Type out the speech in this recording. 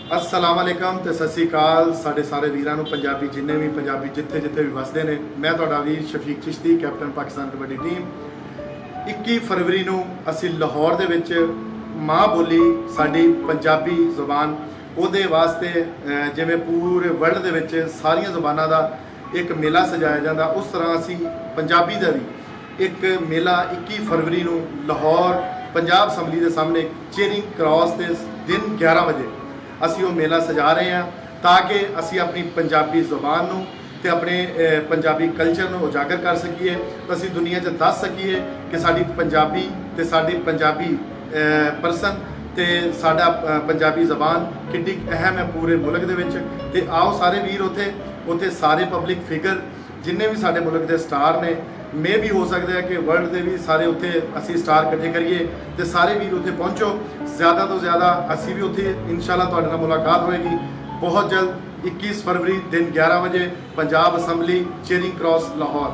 अस्सलाम वालेकुम ਤੇ ਸਤਿ ਸ੍ਰੀ ਅਕਾਲ ਸਾਡੇ ਸਾਰੇ ਵੀਰਾਂ ਨੂੰ ਪੰਜਾਬੀ ਜਿੰਨੇ ਵੀ ਪੰਜਾਬੀ ਜਿੱਥੇ ਜਿੱਥੇ ਵੀ ਵਸਦੇ ਨੇ। ਮੈਂ ਤੁਹਾਡਾ ਵੀਰ ਸ਼ਫੀਕ ਚਿਸ਼ਤੀ ਕੈਪਟਨ ਪਾਕਿਸਤਾਨ ਕਬੱਡੀ ਟੀਮ। 21 ਫਰਵਰੀ ਨੂੰ ਅਸੀਂ ਲਾਹੌਰ ਦੇ ਵਿੱਚ ਮਾਂ ਬੋਲੀ ਸਾਡੀ ਪੰਜਾਬੀ ਜ਼ੁਬਾਨ ਉਹਦੇ ਵਾਸਤੇ ਜਿਵੇਂ ਪੂਰੇ ਵਰਲਡ ਦੇ ਵਿੱਚ ਸਾਰੀਆਂ ਜ਼ੁਬਾਨਾਂ ਦਾ ਇੱਕ ਮੇਲਾ ਸਜਾਇਆ ਜਾਂਦਾ, ਉਸ ਤਰ੍ਹਾਂ ਅਸੀਂ ਪੰਜਾਬੀ ਦਾ ਵੀ ਇੱਕ ਮੇਲਾ 21 ਫਰਵਰੀ ਨੂੰ ਲਾਹੌਰ ਪੰਜਾਬ ਅਸੈਂਬਲੀ ਦੇ ਸਾਹਮਣੇ ਚੇਰਿੰਗ ਕ੍ਰਾਸ ਦੇ ਦਿਨ 11 ਵਜੇ ਅਸੀਂ ਉਹ ਮੇਲਾ ਸਜਾ ਰਹੇ ਹਾਂ ਤਾਂ ਕਿ ਅਸੀਂ ਆਪਣੀ ਪੰਜਾਬੀ ਜ਼ੁਬਾਨ ਨੂੰ ਤੇ ਆਪਣੇ ਪੰਜਾਬੀ ਕਲਚਰ ਨੂੰ ਉਜਾਗਰ ਕਰ ਸਕੀਏ, ਤਾਂ ਅਸੀਂ ਦੁਨੀਆ 'ਚ ਦੱਸ ਸਕੀਏ ਕਿ ਸਾਡੀ ਪੰਜਾਬੀ ਤੇ ਸਾਡੀ ਪੰਜਾਬੀ ਪਰਸਨ ਤੇ ਸਾਡਾ ਪੰਜਾਬੀ ਜ਼ਬਾਨ ਕਿੰਨੀ ਅਹਿਮ ਹੈ ਪੂਰੇ ਮੁਲਕ ਦੇ ਵਿੱਚ। ਤੇ ਆਓ ਸਾਰੇ ਵੀਰ ਉੱਥੇ ਸਾਰੇ ਪਬਲਿਕ ਫਿਗਰ ਜਿੰਨੇ ਵੀ ਸਾਡੇ ਮੁਲਕ ਦੇ ਸਟਾਰ ਨੇ, ਮੇ ਵੀ ਹੋ ਸਕਦਾ ਹੈ ਕਿ ਵਰਲਡ ਦੇ ਵੀ ਸਾਰੇ ਉੱਥੇ ਅਸੀਂ ਸਟਾਰ ਇਕੱਠੇ ਕਰੀਏ ਤੇ ਸਾਰੇ ਵੀਰ ਉੱਥੇ ਪਹੁੰਚੋ। ਜ਼ਿਆਦਾ ਤੋਂ ਜ਼ਿਆਦਾ ਅਸੀਂ ਵੀ ਉੱਥੇ ਇਨਸ਼ਾਅੱਲਾ ਤੁਹਾਡੇ ਨਾਲ ਮੁਲਾਕਾਤ ਹੋਏਗੀ ਬਹੁਤ ਜਲਦ। 21 ਫਰਵਰੀ ਦਿਨ 11 ਵਜੇ ਪੰਜਾਬ ਅਸੈਂਬਲੀ ਚੇਰਿੰਗ ਕ੍ਰਾਸ ਲਾਹੌਰ।